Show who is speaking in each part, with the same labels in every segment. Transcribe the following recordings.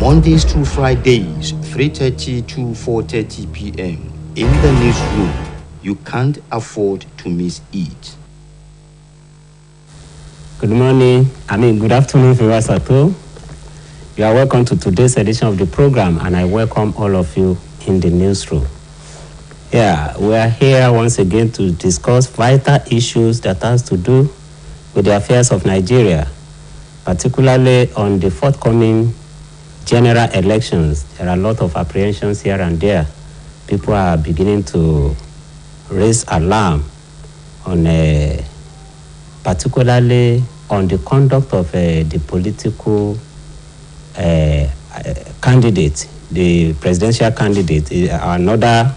Speaker 1: Mondays through Fridays, 3:30 to 4:30 p.m. in the newsroom. You can't afford to miss it.
Speaker 2: Good afternoon, viewers at home. You are welcome to today's edition of the program, and I welcome all of you in the newsroom. Yeah, we are here once again to discuss vital issues that has to do with the affairs of Nigeria, particularly on the forthcoming general elections. There are a lot of apprehensions here and there. People are beginning to raise alarm on particularly on the conduct of the political candidate, the presidential candidate. Another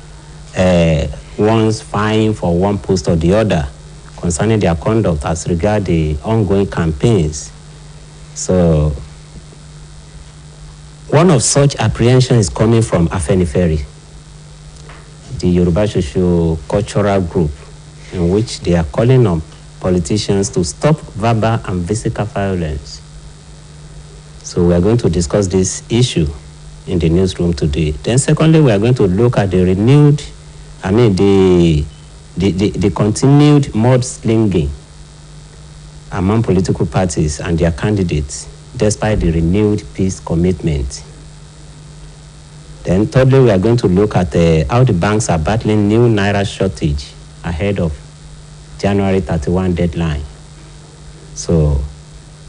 Speaker 2: ones vying for one post or the other concerning their conduct as regards the ongoing campaigns. So one of such apprehension is coming from Afenifere, the Yoruba socio-cultural group, in which they are calling on politicians to stop verbal and physical violence. So we are going to discuss this issue in the newsroom today. Then secondly, we are going to look at the the continued mudslinging among political parties and their candidates, despite the renewed peace commitment. Then thirdly, we are going to look at how the banks are battling new naira shortage ahead of January 31 deadline. So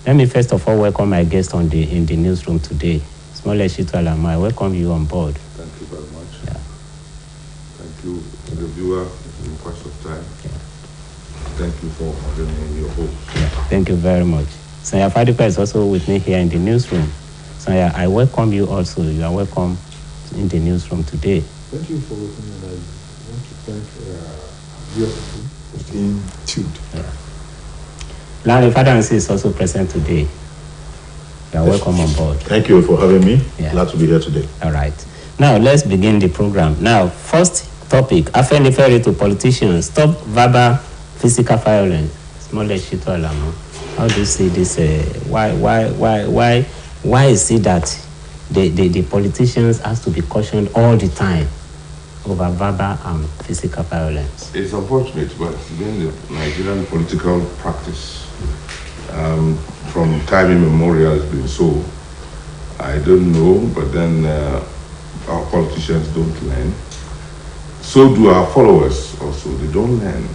Speaker 2: let me first of all welcome my guest in the newsroom today. Smole Shitu Alamo, I welcome you on board.
Speaker 3: Thank you very much.
Speaker 2: Yeah.
Speaker 3: Thank you to the viewer in the course of time.
Speaker 2: Yeah.
Speaker 3: Thank you for having me your host.
Speaker 2: Yeah. Thank you very much. Sanya Fadipa is also with me here in the newsroom. Sanya, I welcome you also. You are welcome in the newsroom today.
Speaker 4: Thank you for listening, and I want to thank viewers for being tuned.
Speaker 2: Yeah. Larry Fadansi is also present today. You are welcome on board.
Speaker 5: Thank you for having me.
Speaker 2: Yeah.
Speaker 5: Glad to be here today.
Speaker 2: All right. Now, let's begin the program. Now, first topic, Afenifere to politicians, stop verbal, physical violence. Small Shitu Alamo. How do you see this? Why is it that the politicians has to be cautioned all the time over verbal and physical violence?
Speaker 3: It's unfortunate, but then the Nigerian political practice from time immemorial has been so. I don't know, but then our politicians don't learn. So do our followers also. They don't learn.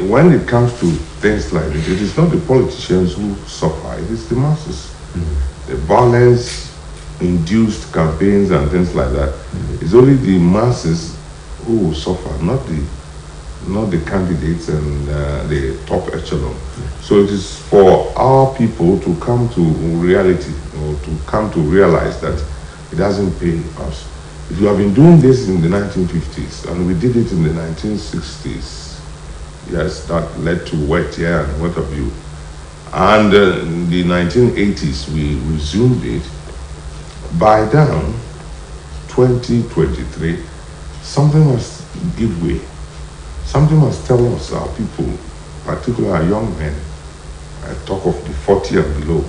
Speaker 3: When it comes to things like this, it is not the politicians who suffer, it is the masses. Mm-hmm. The violence-induced campaigns and things like that. Mm-hmm. It's only the masses who will suffer, not the candidates and the top echelon. Mm-hmm. So it is for our people to come to reality, or to come to realize that it doesn't pay us. If you have been doing this in the 1950s, and we did it in the 1960s, yes, that led to wet hair and what have you. And in the 1980s, we resumed it. By now, 2023, something must give way. Something must tell us, our people, particularly our young men, I talk of the 40 and below,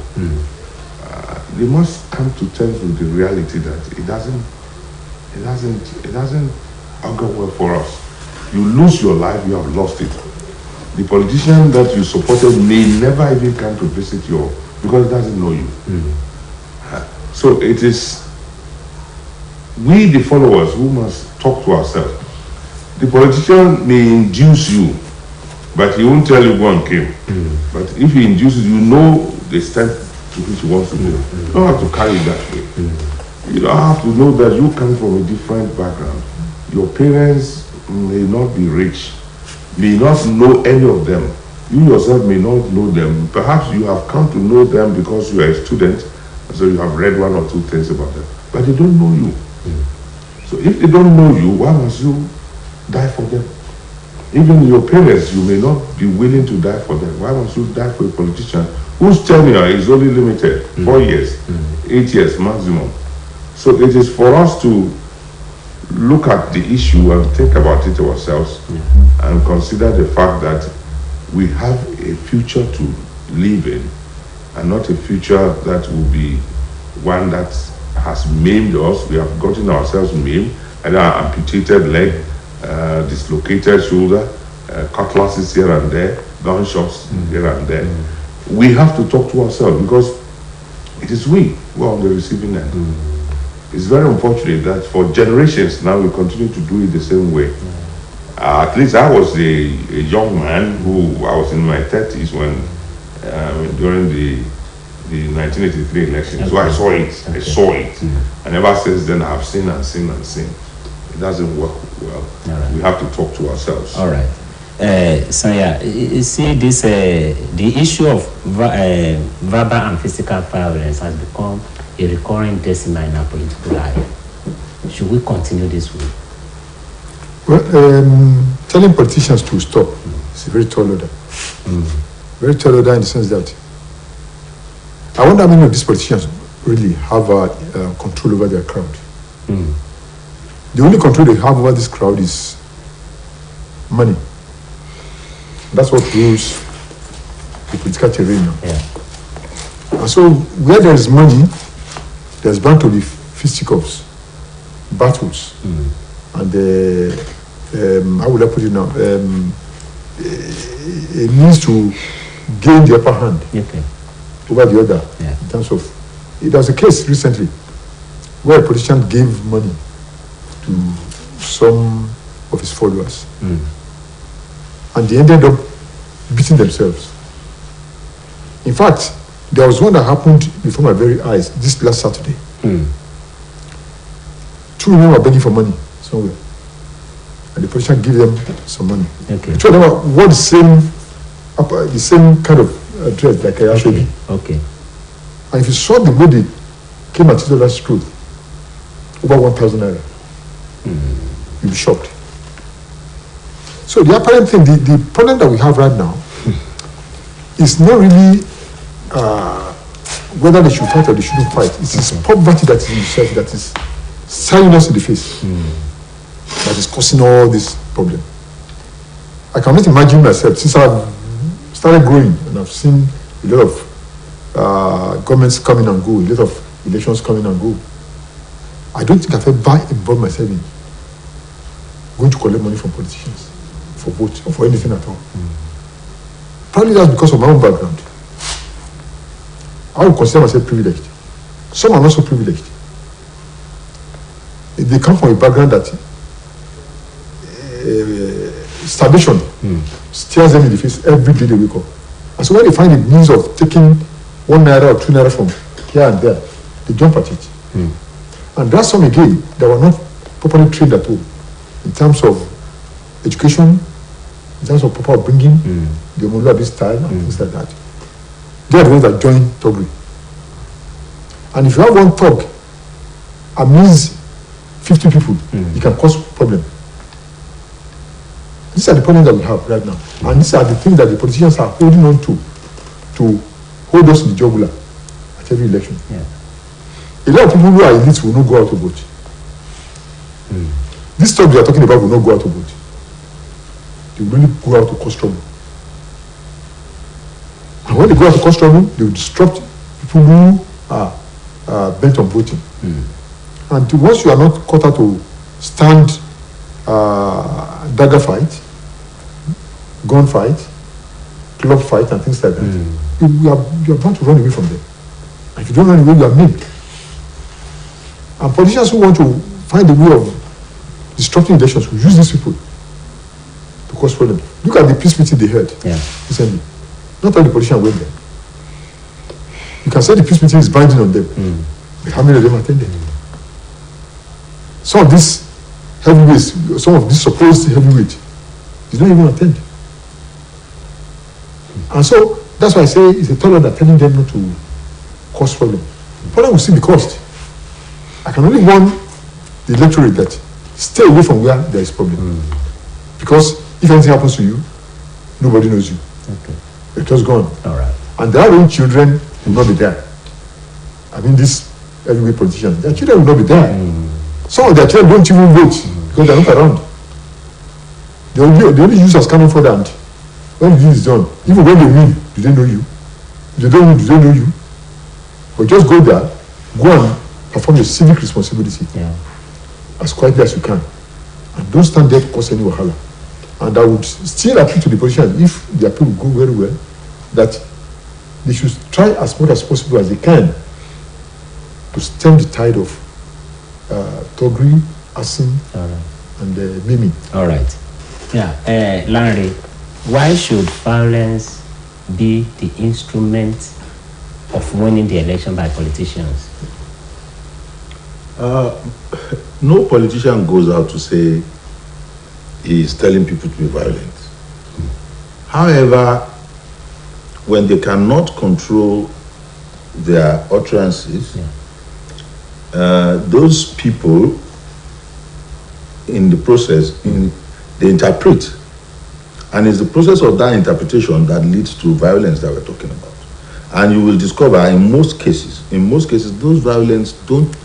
Speaker 3: they must come to terms with the reality that it doesn't augur well for us. You lose your life, you have lost it. The politician that you supported may never even come to visit you because he doesn't know you. So it is we, the followers, who must talk to ourselves. The politician may induce you, but he won't tell you go and kill. But if he induces you, know the extent to which he wants to go. You don't have to carry it that way. You don't have to know that you come from a different background. Your parents may not be rich, may not know any of them. You yourself may not know them. Perhaps you have come to know them because you are a student, so you have read one or two things about them. But they don't know you. So if they don't know you, why must you die for them? Even your parents, you may not be willing to die for them. Why must you die for a politician whose tenure is only limited, 4 years, 8 years maximum? So it is for us to look at the issue and think about it ourselves and consider the fact that we have a future to live in. and not a future that will be one that has maimed us. We have gotten ourselves maimed, and our amputated leg, dislocated shoulder, cutlasses here and there, gunshots here and there. We have to talk to ourselves, because it is we who are on the receiving end. It's very unfortunate that for generations now we continue to do it the same way. At least I was a young man who, I was in my 30s when during the 1983 election. Okay. So I saw it. Okay. I saw it. And ever since then I have seen and seen and seen. It doesn't work well. Right. We have to talk to ourselves.
Speaker 2: All right. So yeah, you see this, the issue of verbal and physical violence has become a recurring decimal in our political life. Should we continue this way?
Speaker 4: Well, telling politicians to stop is a very tall order. Very tall order in the sense that I wonder how many of these politicians really have control over their crowd. The only control they have over this crowd is money. That's what rules the political terrain now.
Speaker 2: Yeah.
Speaker 4: And so where there is money, there's bound to be fisticuffs, battles, and how would I put it now? A means to gain the upper hand over the other.
Speaker 2: Yeah.
Speaker 4: In terms of, there was a case recently where a politician gave money to some of his followers, and they ended up beating themselves. In fact, there was one that happened before my very eyes this last Saturday. 2 women were begging for money somewhere, and the politician gave them some money.
Speaker 2: Okay.
Speaker 4: 2 of them wore the same kind of dress like I showed you.
Speaker 2: Okay.
Speaker 4: And if you saw the way they came at each other's throat, over 1,000 naira, you'll be shocked. So the apparent thing, the problem that we have right now is not really whether they should fight or they shouldn't fight. It's this poverty that is in the society that is staring us in the face, that is causing all this problem. I cannot imagine myself, since I've started growing and I've seen a lot of governments coming and go, a lot of elections coming and go. I don't think I've ever involved myself in going to collect money from politicians for vote or for anything at all. Probably that's because of my own background. I would consider myself privileged. Some are not so privileged. They come from a background that starvation stares them in the face every day they wake up. And so when they find a means of taking 1 naira or 2 naira from here and there, they jump at it. And there are some again that were not properly trained at all in terms of education, in terms of proper bringing the Omoluabi style and things like that. They are the ones that join Togri. And if you have one thug amidst 50 people, it can cause problem. These are the problems that we have right now. And these are the things that the politicians are holding on to hold us in the jugular at every election.
Speaker 2: Yeah.
Speaker 4: A lot of people who are elites will not go out to vote. This stuff they are talking about will not go out to vote. They will only go out to cause trouble. And when they go out to cause trouble, they will disrupt people who are bent on voting. And once you are not caught out to stand dagger fight, gun fight, club fight, and things like that, you are bound to run away from them. And if you don't run away, you are maimed. And politicians who want to find a way of disrupting elections will use these people to cause problems. Look at the peace meeting they held recently. Not all the politicians went there. You can say the peace meeting is binding on them, but how many of them attended? Some of these heavyweights, some of these supposed heavyweights, did not even attend. And so that's why I say it's a tall order telling them not to cause problem. Problem will still be caused. I can only warn the electorate that stay away from where there is problem. Because if anything happens to you, nobody knows you.
Speaker 2: Okay.
Speaker 4: You're just gone.
Speaker 2: All right.
Speaker 4: And their own children will not be there. I mean, these heavyweight politicians, their children will not be there. Some of their children don't even vote because they're not around. They only use as cannon fodder, and when the deal is done, even when they win, do they know you? They don't know you. But just go there, go and perform your civic responsibility as quietly as you can. And don't stand there to cause any wahala. And I would still appeal to the politicians, if their people go very well, that they should try as much as possible as they can to stem the tide of thuggery, arson, and maiming.
Speaker 2: All right. Yeah, Larry, why should violence be the instrument of winning the election by politicians?
Speaker 3: No politician goes out to say he is telling people to be violent. However, when they cannot control their utterances, those people in the process, they interpret. And it's the process of that interpretation that leads to violence that we're talking about. And you will discover in most cases, those violence don't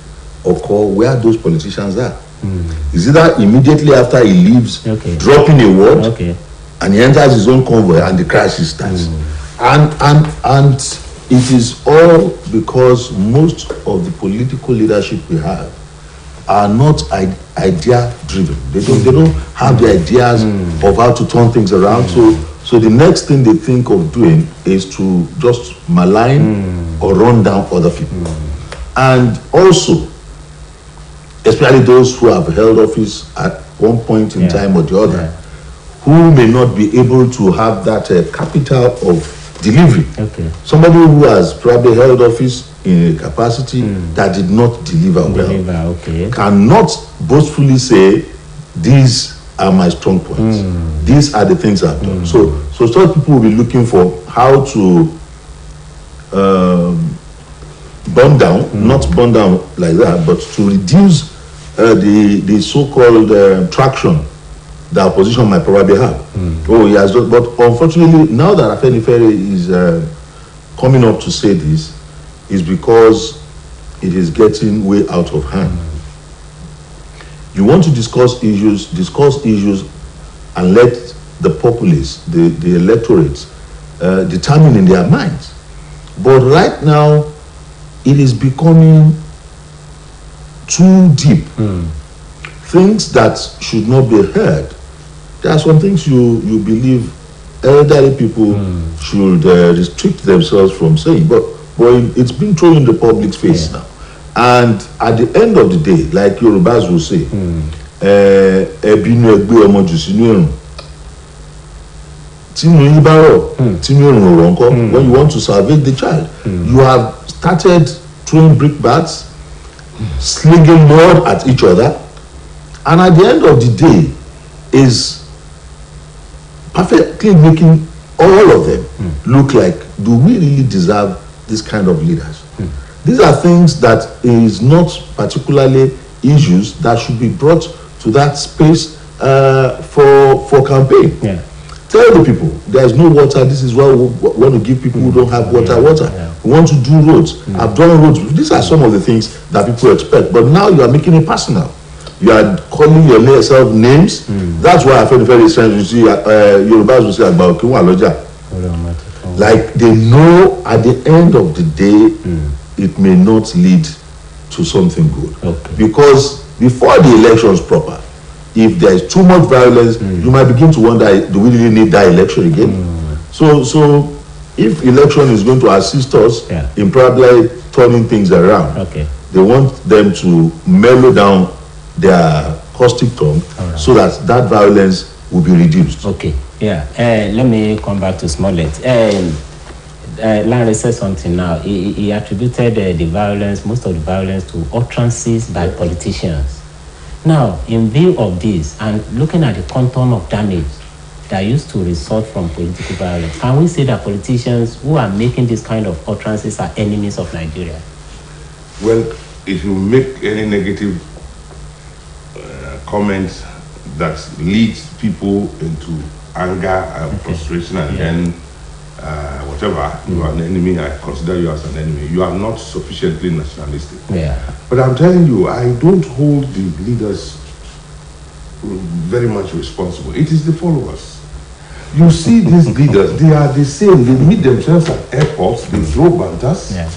Speaker 3: occur where those politicians are. It's either immediately after he leaves, dropping a word, and he enters his own convoy and the crisis starts. And it is all because most of the political leadership we have are not idea driven. They don't have the ideas of how to turn things around. So the next thing they think of doing is to just malign or run down other people. And also, especially those who have held office at one point in time or the other, who may not be able to have that capital of delivery. Somebody who has probably held office in a capacity that did not deliver well cannot boastfully say, these are my strong points. These are the things I've done. So such people will be looking for how to burn down, not burn down like that, but to reduce the so-called traction the opposition might probably have. Oh, he has done, but unfortunately, now that Afenifere is coming up to say this, is because it is getting way out of hand. You want to discuss issues and let the populace, the electorates, determine in their minds. But right now, it is becoming too deep. Things that should not be heard. There are some things you believe elderly people should restrict themselves from saying, but it's been thrown in the public's face now. And at the end of the day, like Yorubas will say, when you want to salvage the child, you have started throwing brickbats, slinging mud at each other, and at the end of the day is perfectly making all of them look like, do we really deserve this kind of leaders? These are things that is not particularly issues that should be brought to that space for campaign. Tell the people there is no water. This is why we want to give people who don't have water. We want to do roads. I've done roads. These are some of the things that people expect. But now you are making it personal. You are calling yourself names. That's why I feel very strange. You see, Yorubas will say about Kiwaloja. Like they know at the end of the day, it may not lead to something good. Because before the elections proper, if there is too much violence, you might begin to wonder, do we really need that election again? So if election is going to assist us in probably turning things around, they want them to mellow down their caustic tongue so that violence will be reduced.
Speaker 2: Let me come back to Smollett. Larry said something now. He attributed the violence, most of the violence, to utterances by politicians. Now, in view of this, and looking at the contour of damage that used to result from political violence, can we say that politicians who are making this kind of utterances are enemies of Nigeria?
Speaker 3: Well, if you make any negative comments that leads people into anger and frustration and then whatever, you are an enemy, I consider you as an enemy. You are not sufficiently nationalistic. But I'm telling you, I don't hold the leaders very much responsible. It is the followers. You see these leaders, they are the same. They meet themselves at airports, they throw banters.
Speaker 2: Yeah.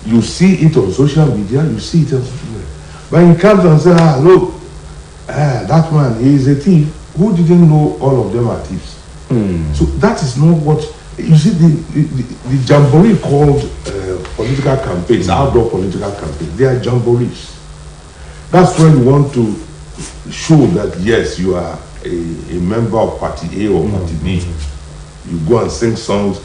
Speaker 3: You see it on social media, you see it on social media. But he comes and says, look, that man, he is a thief. Who didn't know all of them are thieves? So that is not what, you see, the jamboree called political campaigns, outdoor political campaigns, they are jamborees. That's when you want to show that, yes, you are a member of party A or party B. You go and sing songs.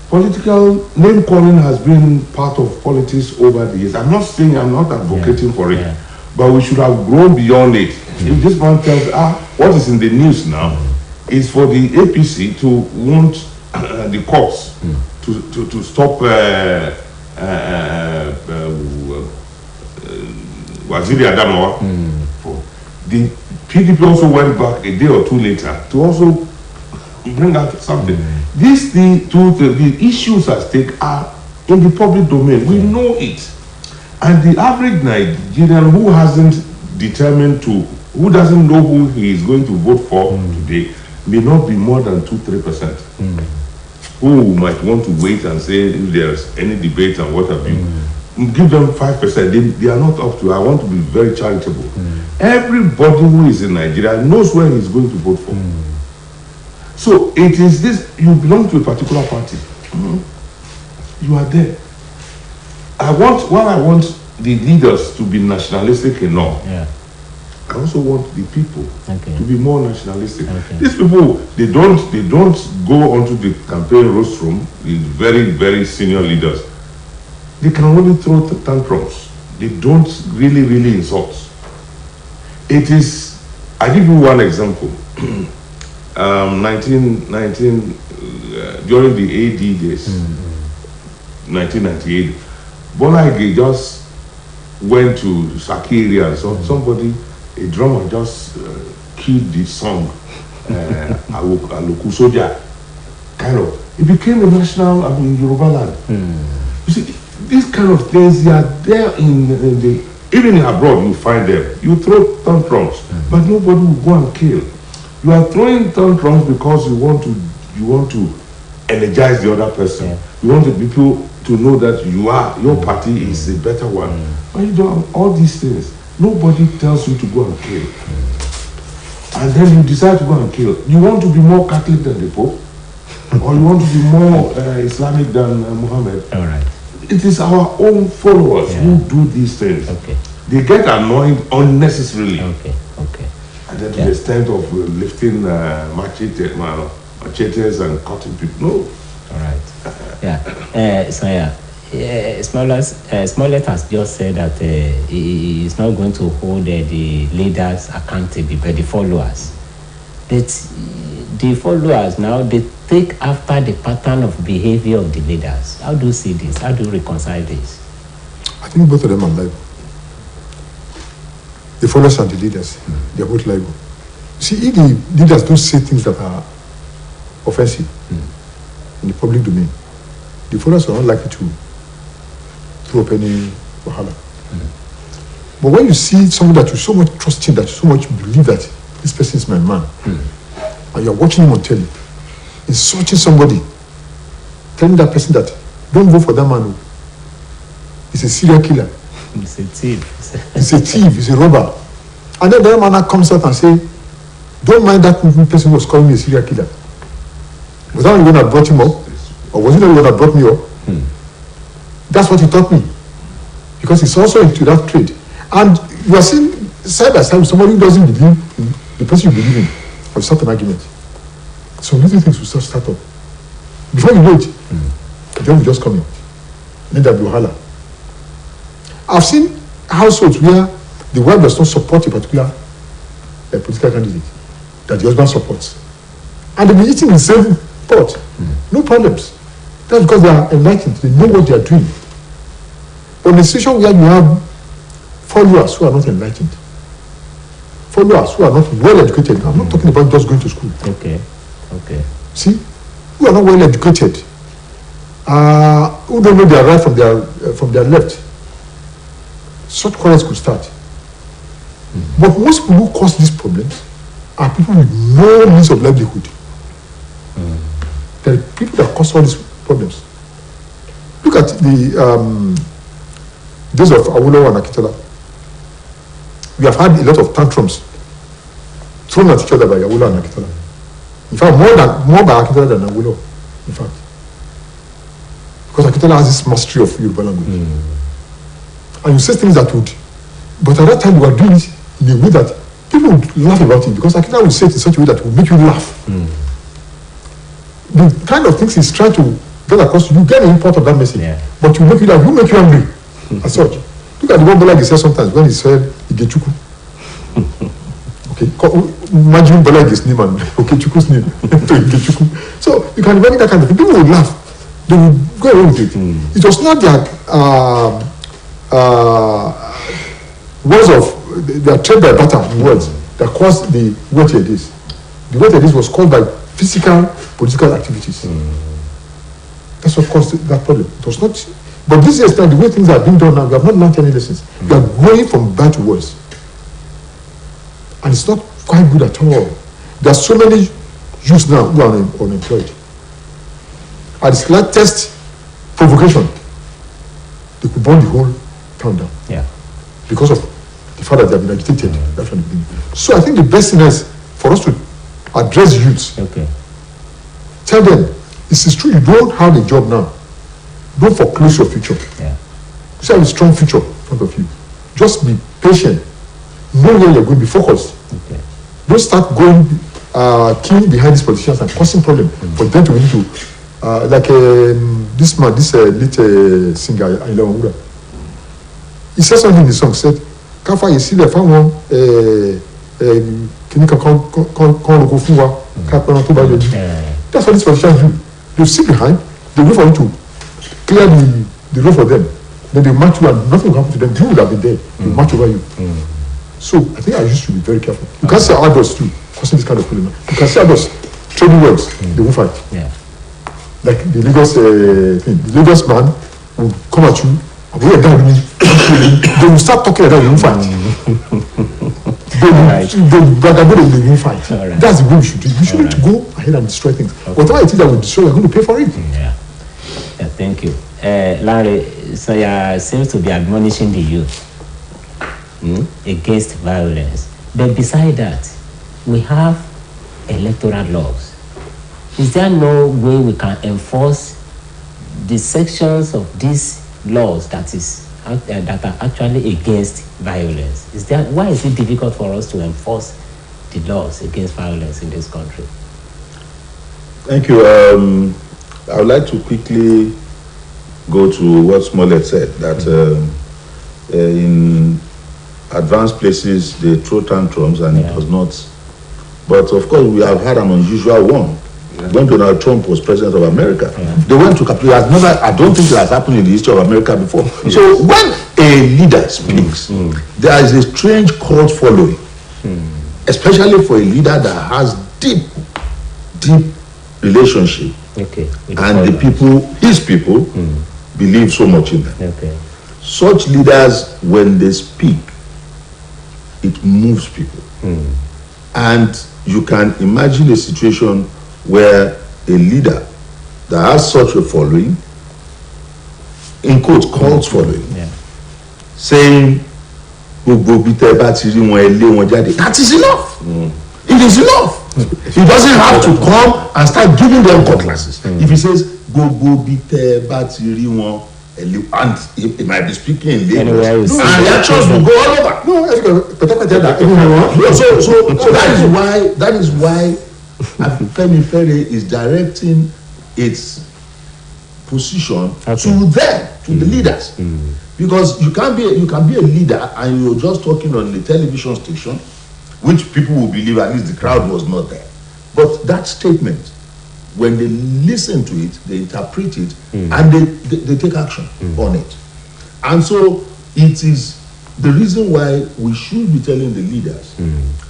Speaker 3: Political name calling has been part of politics over the years. I'm not saying, I'm not advocating for it, but we should have grown beyond it. If this man tells, what is in the news now is for the APC to want the courts to stop Waziri Adamawa. The PDP also went back a day or two later to also bring out something. These the issues at stake are in the public domain. We know it. And the average Nigerian who hasn't determined to, who doesn't know who he is going to vote for today, may not be more than 2-3%. Who might want to wait and say if there's any debate and what have you. Give them 5%. They are not up to. I want to be very charitable. Everybody who is in Nigeria knows where he's going to vote for. So it is this, you belong to a particular party. You are there. I want the leaders to be nationalistic enough. I also want the people to be more nationalistic. These people, they don't go onto the campaign rostrum with very, very senior leaders. They can only throw tantrums. They don't really insult. It is, I give you one example. 1919, during the AD days, 1998, Bola Ige just went to Saki area and somebody, a drummer just killed the song, Aloku Soja, kind of. It became a national, Yoruba land. You see, these kind of things, they are there even in abroad, you find them. You throw tantrums, but nobody will go and kill. You are throwing tantrums because you want to energize the other person. You want the people to know that your party is a better one. But you do all these things. Nobody tells you to go and kill. And then you decide to go and kill. You want to be more Catholic than the Pope? Or you want to be more Islamic than Muhammad?
Speaker 2: All right.
Speaker 3: It is our own followers who do these things. They get annoyed unnecessarily. And then to the extent of lifting machetes and cutting people. No.
Speaker 2: All right. Smollett has just said that he is not going to hold the leaders accountable, but the followers. But the followers now, they take after the pattern of behavior of the leaders. How do you see this? How do you reconcile this?
Speaker 4: I think both of them are liable. The followers and the leaders, they are both liable. See, if the leaders don't say things that are offensive in the public domain, the followers are not likely to throw up any wahala. But when you see someone that you so much trust in, that you so much believe that this person is my man, and you're watching him on telly, insulting somebody, telling that person that don't vote for that man, he's a serial killer.
Speaker 2: He's a thief.
Speaker 4: He's a thief, he's a robber. And then the other man comes out and say, don't mind that person who was calling me a serial killer. Was that the one that brought him up? Or was it the one that brought me up? That's what he taught me. Because he's also into that trade. And you are seeing side by side with somebody who doesn't believe in the person you believe in. Have start an argument. So little things will start up. Before you know it, the job will just come in. Then there will be wahala. I've seen households where the wife does not support a particular political candidate that the husband supports. And they'll be eating the same pot. No problems. That's because they are enlightened. They know what they are doing. But in a situation where you have followers who are not enlightened, followers who are not well educated, I'm not talking about just going to school. See, who are not well educated, who don't know their right from their left, such quarrels could start. But most people who cause these problems are people with no means of livelihood. There are people that cause all these problems. Look at the days of Awolowo and Akitola. We have had a lot of tantrums thrown at each other by Awolowo and Akitola. In fact, more by Akitola than Awolowo, in fact. Because Akitola has this mastery of Yoruba language. And you say things that would, but at that time you were doing it in a way that people would laugh about it, because Akitola would say it in such a way that would make you laugh. The kind of things he's trying to get across, you get the import of that message, but you make you laugh, you make you angry, as such. Look at the one Bola he says sometimes when he said Igechuku. Okay, imagine Bola's name and Chuku's name to Igechuku. So you can imagine that kind of thing. People would laugh. They would go away with it. It was not their words of their trade by barter words that caused the what it is. The what it is was caused by physical political activities. That's what caused that problem. It was not. But this is the way things are being done now. We have not learned any lessons. We are going from bad to worse, and it's not quite good at all. There are so many youths now who are unemployed. At the slightest provocation, they could burn the whole town down.
Speaker 2: Yeah.
Speaker 4: Because of the fact that they have been agitated right from the beginning. So I think the best thing is for us to address youths.
Speaker 2: Okay.
Speaker 4: Tell them, this is true, you don't have a job now. Don't foreclose your future.
Speaker 2: Yeah.
Speaker 4: You still have a strong future in front of you. Just be patient. Know where you're going, be focused.
Speaker 2: Okay.
Speaker 4: Don't start going keen behind these politicians and causing problems for them to begin to like this man, this little singer, Ayla. He said something in the song, said, Kafa, you see the farm can you go fuwa? That's what these politicians do. They sit behind, they wait for you to clear the road for them. Then they match you and nothing will happen to them. You would have been there. They match over you. So I think I used to be very careful. You can't say adults too, causing this kind of problem. You can say adults, trading words, they will fight.
Speaker 2: Yeah.
Speaker 4: Like the Lagos thing. The Lagos man will come at you, they will start talking like that, you will fight. They will fight. That's the way we should do it. We shouldn't go ahead and destroy things. Whatever it is that we destroy, we're going to pay for it.
Speaker 2: Yeah, thank you. Larry, so seems to be admonishing the youth against violence. But beside that, we have electoral laws. Is there no way we can enforce the sections of these laws that are actually against violence? Why is it difficult for us to enforce the laws against violence in this country?
Speaker 3: Thank you. I would like to quickly go to what Smollett said, that in advanced places they throw tantrums and it was not. But of course, we have had an unusual one. When Donald Trump was president of America, they went to Capitol. I don't think it has happened in the history of America before. Yes. So when a leader speaks, there is a strange cult following, especially for a leader that has deep relationship, and the people, his people, believe so much in them.
Speaker 2: Okay.
Speaker 3: Such leaders, when they speak, it moves people, and you can imagine a situation where a leader that has such a following, in quotes, cults following, saying, that is enough. It is enough. He doesn't have to come and start giving them cutlasses. If he says, and he might be speaking in Lagos, and reactions will go all over. So that is why Femi Fere is directing its position to them, to the leaders, because you can be a leader and you're just talking on the television station, which people will believe at least the crowd was not there. But that statement, when they listen to it, they interpret it, and they take action on it. And so it is the reason why we should be telling the leaders,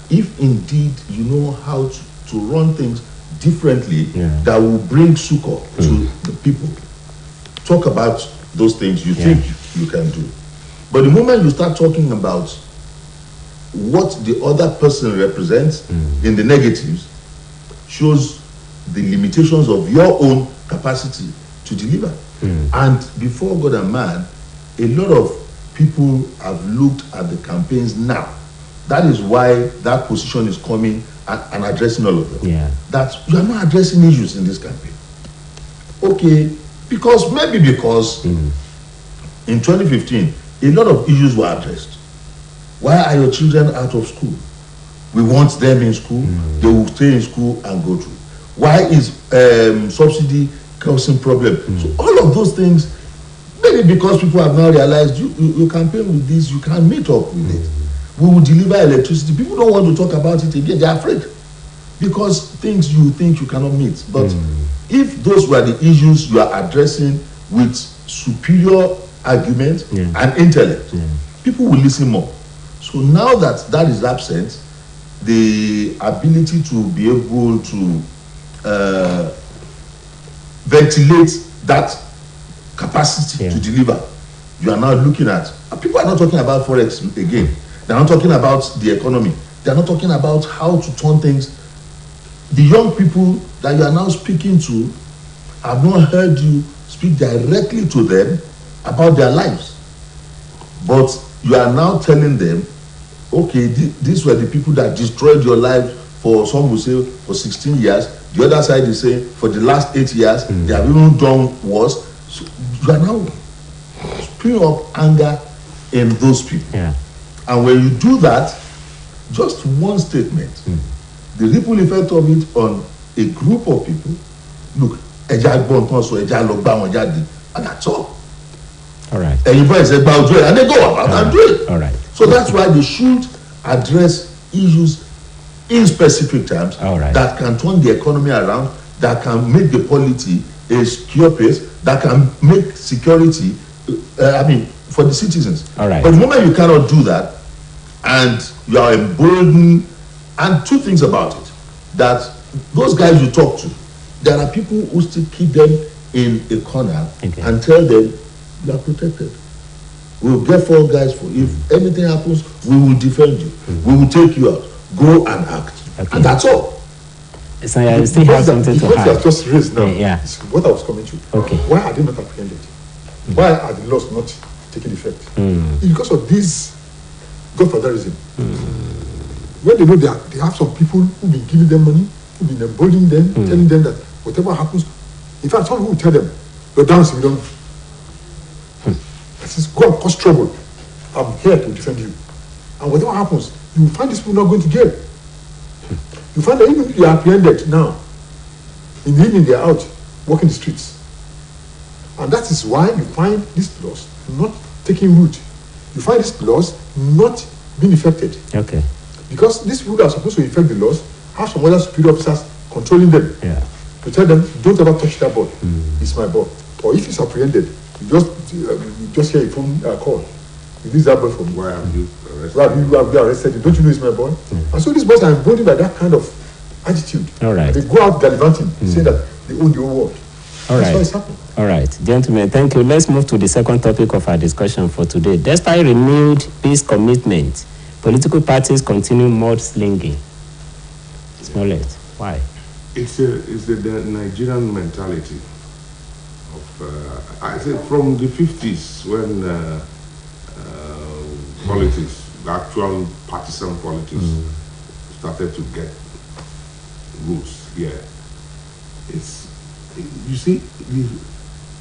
Speaker 3: if indeed you know how to run things differently, that will bring succor to the people, talk about those things you think you can do. But the moment you start talking about what the other person represents in the negatives, shows the limitations of your own capacity to deliver. And before God and man, a lot of people have looked at the campaigns now. That is why that position is coming and addressing all of them.
Speaker 2: Yeah.
Speaker 3: That you are not addressing issues in this campaign. Okay, because in 2015, a lot of issues were addressed. Why are your children out of school? We want them in school. They will stay in school and go through. Why is subsidy causing problem? So all of those things, maybe because people have now realized you campaign with this, you can meet up with it. We will deliver electricity. People don't want to talk about it again. They are afraid because things you think you cannot meet. But if those were the issues you are addressing with superior argument and intellect, people will listen more. So now that that is absent, the ability to be able to ventilate that capacity to deliver, you are now looking at, people are not talking about forex again. They are not talking about the economy. They are not talking about how to turn things. The young people that you are now speaking to have not heard you speak directly to them about their lives. But you are now telling them, okay, these were the people that destroyed your life for, some will say, for 16 years. The other side is saying, for the last 8 years, they have even done worse. So you are now spewing up anger in those people.
Speaker 2: Yeah.
Speaker 3: And when you do that, just one statement, the ripple effect of it on a group of people, look, and that's all.
Speaker 2: All right.
Speaker 3: And you boys say, and they go about and do it.
Speaker 2: All right.
Speaker 3: So that's why they should address issues in specific terms that can turn the economy around, that can make the polity a secure place, that can make security, for the citizens.
Speaker 2: All right.
Speaker 3: But the moment you cannot do that, and you are emboldened, and two things about it, that those guys you talk to, there are people who still keep them in a corner and tell them, you are protected. We will get 4 guys for you. If anything happens, we will defend you. We will take you out. Go and act. And that's all.
Speaker 2: So I still have something to
Speaker 4: add.
Speaker 2: add.
Speaker 4: What you have just raised now
Speaker 2: is
Speaker 4: what I was coming to.
Speaker 2: Okay.
Speaker 4: Why are they not apprehended? Why are the laws not taking effect? It's because of this godfatherism. When they know they have some people who've been giving them money, who've been emboldening them, telling them that whatever happens, in fact, some people will tell them, you're dancing, you don't. I says, go and cause trouble. I'm here to defend you. And whatever happens, you will find these people not going to jail. You find that even if they are apprehended now, in the evening they are out walking the streets. And that is why you find these laws not taking root. You find these laws not being effected.
Speaker 2: Okay.
Speaker 4: Because these people that are supposed to effect the laws have some other superior officers controlling them.
Speaker 2: Yeah.
Speaker 4: To tell them, don't ever touch that ball. It's my ball. Or if it's apprehended, you just hear a phone call. This is that boy from
Speaker 3: Why have you arrested?
Speaker 4: Why have you arrested? Don't you know it's my boy? And so these boys are emboldened by that kind of attitude.
Speaker 2: All right.
Speaker 4: And they go out gallivanting, saying that they own the whole world.
Speaker 2: All
Speaker 4: That's
Speaker 2: right.
Speaker 4: why it's happening.
Speaker 2: All right, gentlemen, thank you. Let's move to the second topic of our discussion for today. Despite renewed peace commitment, political parties continue mudslinging. Smollett, why?
Speaker 3: It's the Nigerian mentality of, I think from the 50s when politics, the actual partisan politics started to get roots here. You see,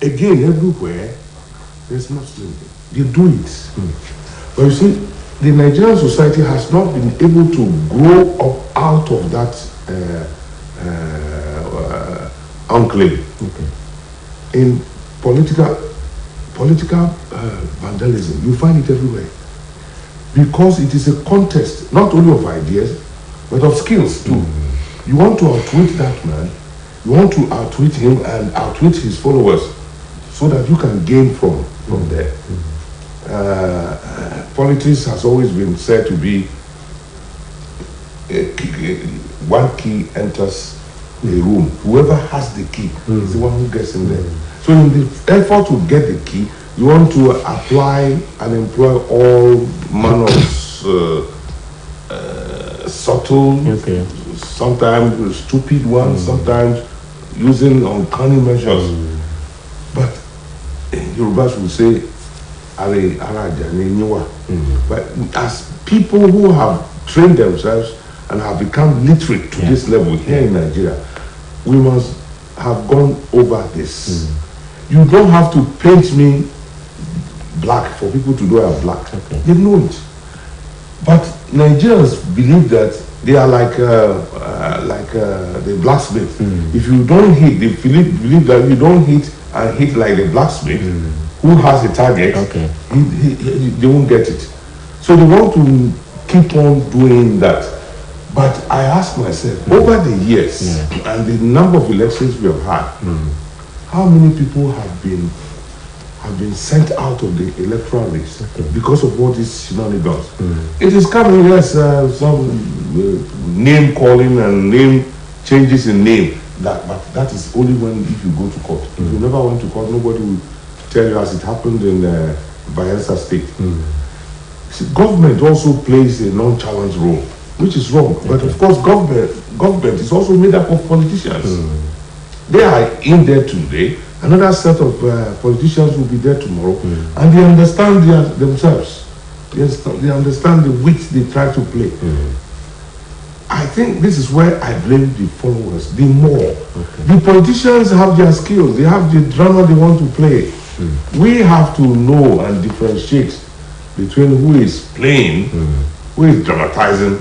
Speaker 3: again, everywhere, there's mudslinging. They do it. But you see, the Nigerian society has not been able to grow up out of that enclave. In political vandalism, you find it everywhere. Because it is a contest, not only of ideas, but of skills too. You want to outwit that man, you want to outwit him and outwit his followers so that you can gain from there. Politics has always been said to be one key enters a room. Whoever has the key is the one who gets in there. So in the effort to get the key, you want to apply and employ all manner of subtle, sometimes stupid ones, sometimes using uncanny measures. But Yorubas will say, but as people who have trained themselves and have become literate to this level here in Nigeria, we must have gone over this. You don't have to paint me black for people to know I'm black. They know it. But Nigerians believe that they are like the blacksmith. If you don't hit, they believe that you don't hit and hit like the blacksmith who has a target, they won't get it. So they want to keep on doing that. But I ask myself, over the years and the number of elections we have had, how many people have been sent out of the electoral race because of all these shenanigans? It is coming, yes, some name calling and name changes in name. But that is only when if you go to court. If you never went to court, nobody will tell you, as it happened in Bayelsa State. See, government also plays a non-challenge role, which is wrong. But of course, government is also made up of politicians. They are in there today. Another set of politicians will be there tomorrow, and they understand themselves. They understand the wit they try to play. I think this is where I blame the followers the more. The politicians have their skills, they have the drama they want to play. We have to know and differentiate between who is playing, who is dramatizing,